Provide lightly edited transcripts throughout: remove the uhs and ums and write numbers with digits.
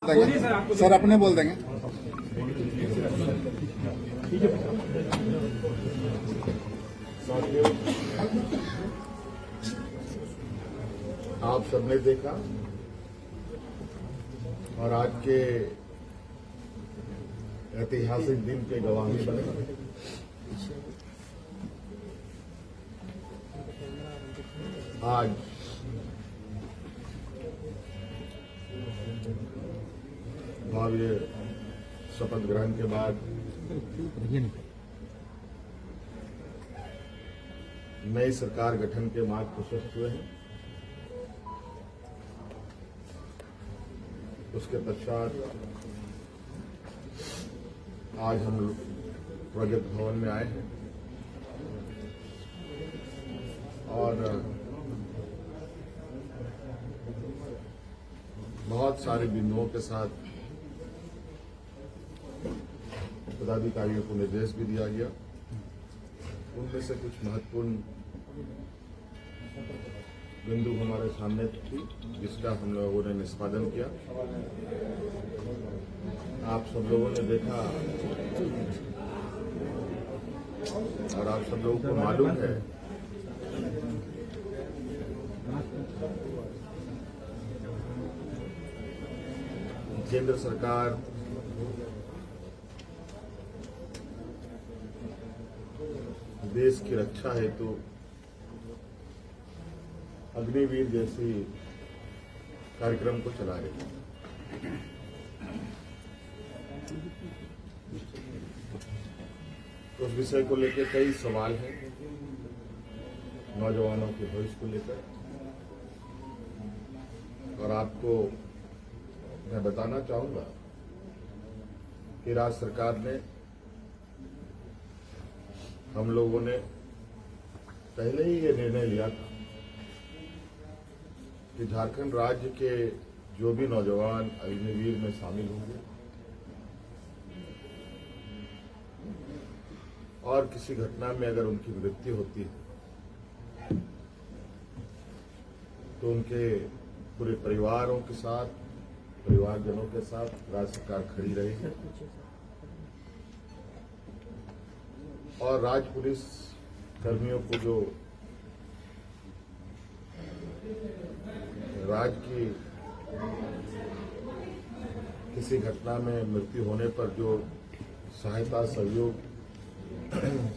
Sir अपने बोल देंगे। आप सबने देखा और आज के ऐतिहासिक दिन के गवाही बने। आज भव्य शपथ ग्रहण के बाद नई सरकार गठन के मार्ग प्रशस्त हुए हैं। उसके पश्चात आज हम लोग प्रगति भवन में आए हैं और बहुत सारे बिंदुओं के साथ पदाधिकारियों को निर्देश भी दिया गया। उनमें से कुछ महत्वपूर्ण बिंदु हमारे सामने थी जिसका हम लोगों ने निष्पादन किया। आप सब लोगों ने देखा और आप सब लोगों को मालूम है केंद्र सरकार देश की रक्षा हेतु अग्निवीर जैसी कार्यक्रम को चला रही है। उस विषय को लेकर कई सवाल हैं नौजवानों के भविष्य को लेकर, और आपको मैं बताना चाहूंगा कि राज्य सरकार ने, हम लोगों ने पहले ही ये निर्णय लिया था कि झारखंड राज्य के जो भी नौजवान अग्निवीर में शामिल होंगे और किसी घटना में अगर उनकी मृत्यु होती है तो उनके पूरे परिवारों के साथ, परिवारजनों के साथ राज्य सरकार खड़ी रहेगी और राज्य पुलिस कर्मियों को जो राज्य की किसी घटना में मृत्यु होने पर जो सहायता सहयोग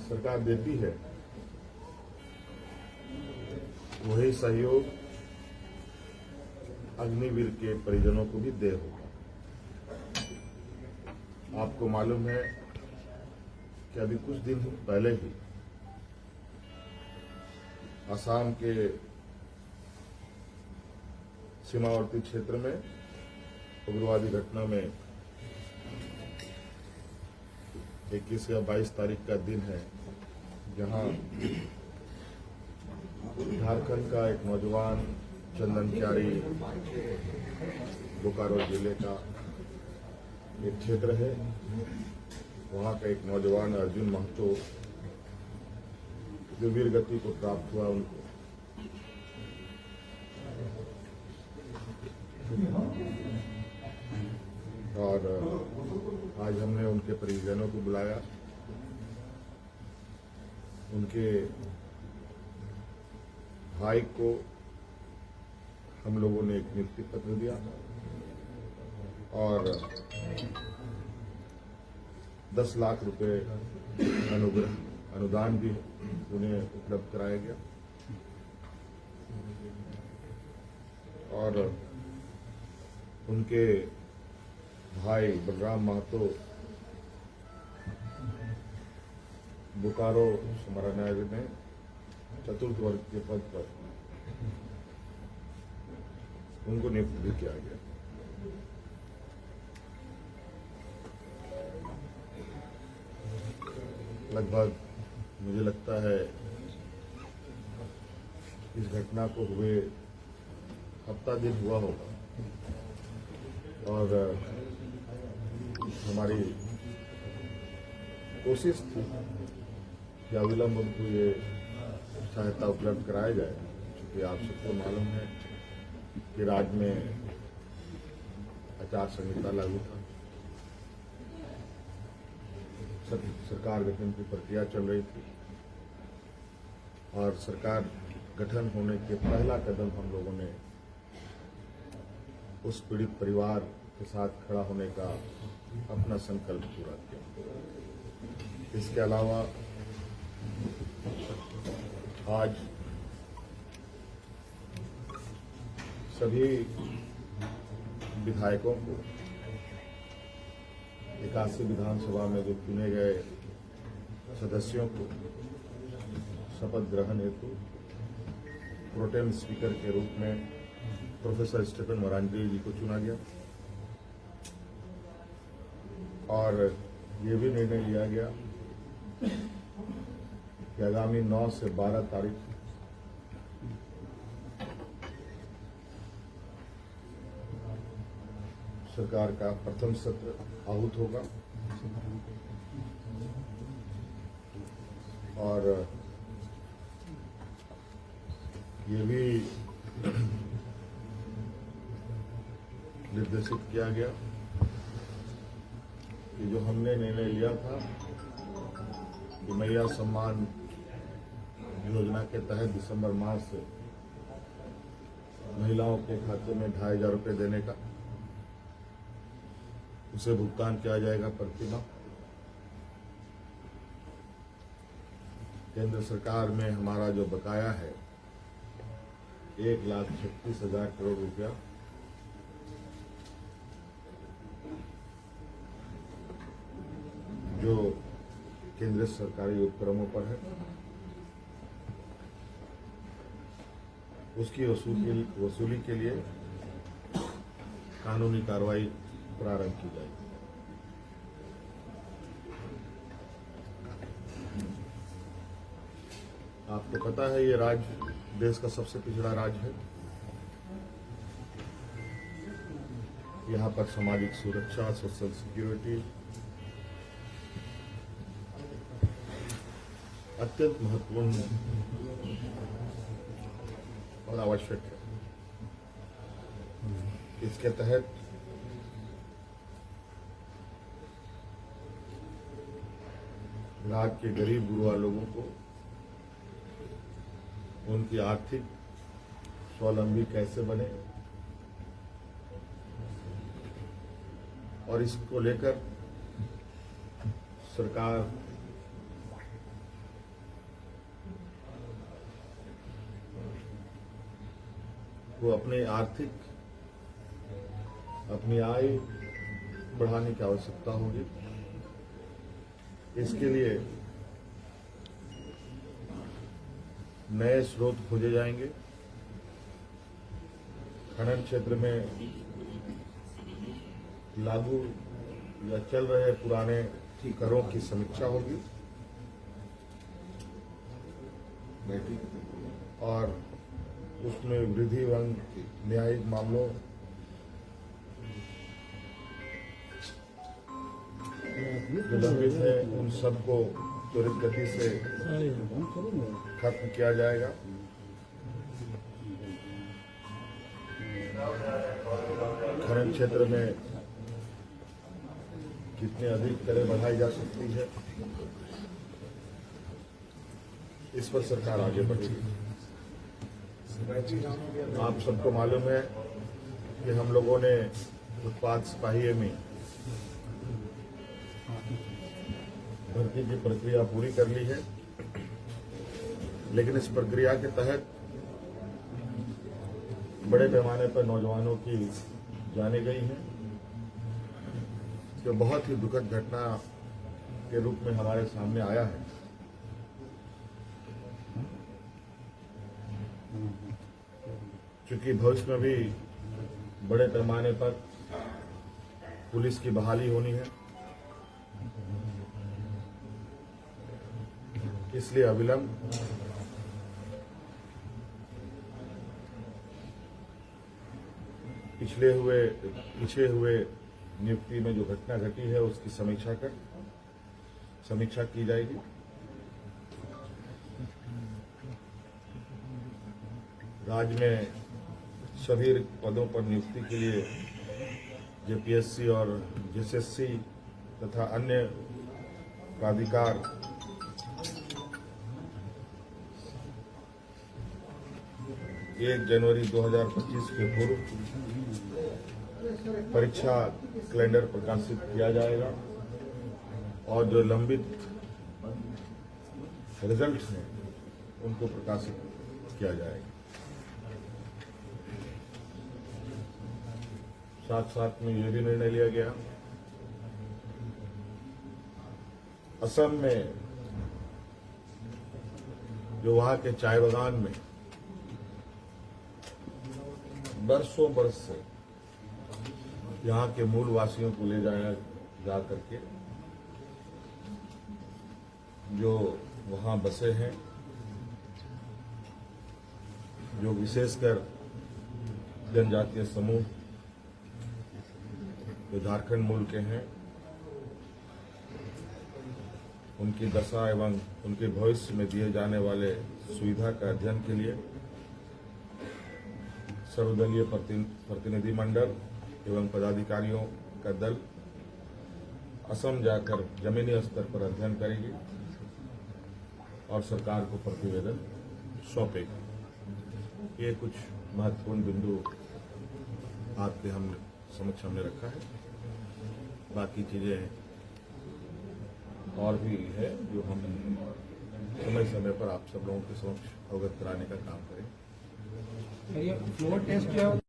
सरकार देती है, वही सहयोग अग्निवीर के परिजनों को भी दे होगा। आपको मालूम है कि अभी कुछ दिन पहले ही असम के सीमावर्ती क्षेत्र में उग्रवादी घटना में 21 या 22 तारीख का दिन है, जहां झारखंड का एक नौजवान चंदन क्यारी, बोकारो जिले का एक क्षेत्र है, वहां का एक नौजवान अर्जुन महतो जो वीर गति को प्राप्त हुआ, उनको और आज हमने उनके परिजनों को बुलाया। उनके भाई को हम लोगों ने एक नियुक्ति पत्र दिया और 10 लाख रुपए अनुदान भी उन्हें उपलब्ध कराया गया और उनके भाई बलराम महतो बोकारो समाहरणालय में चतुर्थ वर्ग के पद पर उनको नियुक्त भी किया गया। लगभग मुझे लगता है इस घटना को हुए हफ्ता दिन हुआ होगा और हमारी कोशिश थी कि अविलंब उनको ये सहायता उपलब्ध कराया जाए, क्योंकि आप सबको मालूम है कि राज्य में आचार संहिता लागू था। सरकार गठन की प्रक्रिया चल रही थी और सरकार गठन होने के पहला कदम हम लोगों ने उस पीड़ित परिवार के साथ खड़ा होने का अपना संकल्प पूरा किया। इसके अलावा आज सभी विधायकों को 81 विधानसभा में जो चुने गए सदस्यों को शपथ ग्रहण हेतु प्रोटेम स्पीकर के रूप में प्रोफेसर स्टीफन मरांडी जी को चुना गया और ये भी निर्णय लिया गया कि आगामी 9 से 12 तारीख सरकार का प्रथम सत्र आहूत होगा और ये भी निर्देशित किया गया कि जो हमने निर्णय लिया था कि मैया सम्मान योजना के तहत दिसंबर माह से महिलाओं के खाते में 2,500 रुपये देने का उसे भुगतान किया जाएगा प्रतिमाह। केंद्र सरकार में हमारा जो बकाया है 1,36,000 करोड़ रुपया जो केंद्रीय सरकारी उपक्रमों पर है उसकी वसूली के लिए कानूनी कार्रवाई प्रारंभ की जाएगी। आपको पता है ये राज्य देश का सबसे पिछड़ा राज्य है। यहाँ पर सामाजिक सुरक्षा, सोशल सिक्योरिटी अत्यंत महत्वपूर्ण और आवश्यक है। इसके तहत राज्य के गरीब गुरुआ लोगों को उनकी आर्थिक स्वावलंबी कैसे बने और इसको लेकर सरकार को अपने अपनी आय बढ़ाने की आवश्यकता होगी। इसके लिए नए स्रोत खोजे जाएंगे। खनन क्षेत्र में लागू या चल रहे पुराने करों की समीक्षा होगी और उसमें वृद्धि एवं न्यायिक मामलों जो लंबित है उन सबको त्वरित गति से खत्म किया जाएगा। खनन क्षेत्र में कितनी अधिक करें बढ़ाई जा सकती है इस पर सरकार आगे बढ़ेगी। आप सबको मालूम है कि हम लोगों ने उत्पाद सिपाही में भर्ती की प्रक्रिया पूरी कर ली है, लेकिन इस प्रक्रिया के तहत बड़े पैमाने पर नौजवानों की जाने गई हैं, जो बहुत ही दुखद घटना के रूप में हमारे सामने आया है। क्योंकि भविष्य में भी बड़े पैमाने पर पुलिस की बहाली होनी है, इसलिए अविलंब पिछले हुए नियुक्ति में जो घटना घटी है उसकी समीक्षा की जाएगी। राज्य में सभी पदों पर नियुक्ति के लिए जेपीएससी और जेएसएससी तथा अन्य प्राधिकार 1 जनवरी 2025 के पूर्व परीक्षा कैलेंडर प्रकाशित किया जाएगा और जो लंबित रिजल्ट्स हैं उनको प्रकाशित किया जाएगा। साथ साथ में यह भी निर्णय लिया गया असम में जो वहां के चाय बागान में बरसों बरस से यहाँ के मूल वासियों को ले जाया जा करके जो वहां बसे हैं, जो विशेषकर जनजातीय समूह जो झारखंड मूल के हैं, उनकी दशा एवं उनके भविष्य में दिए जाने वाले सुविधा का अध्ययन के लिए सर्वदलीय प्रतिनिधि मंडल एवं पदाधिकारियों का दल असम जाकर जमीनी स्तर पर अध्ययन करेगी और सरकार को प्रतिवेदन सौंपेगी। ये कुछ महत्वपूर्ण बिंदु आपके हम समक्ष हमने रखा है। बाकी चीजें और भी है जो हम समय समय पर आप सब लोगों के समक्ष अवगत कराने का काम करें। फ्लोर टेस्ट जो है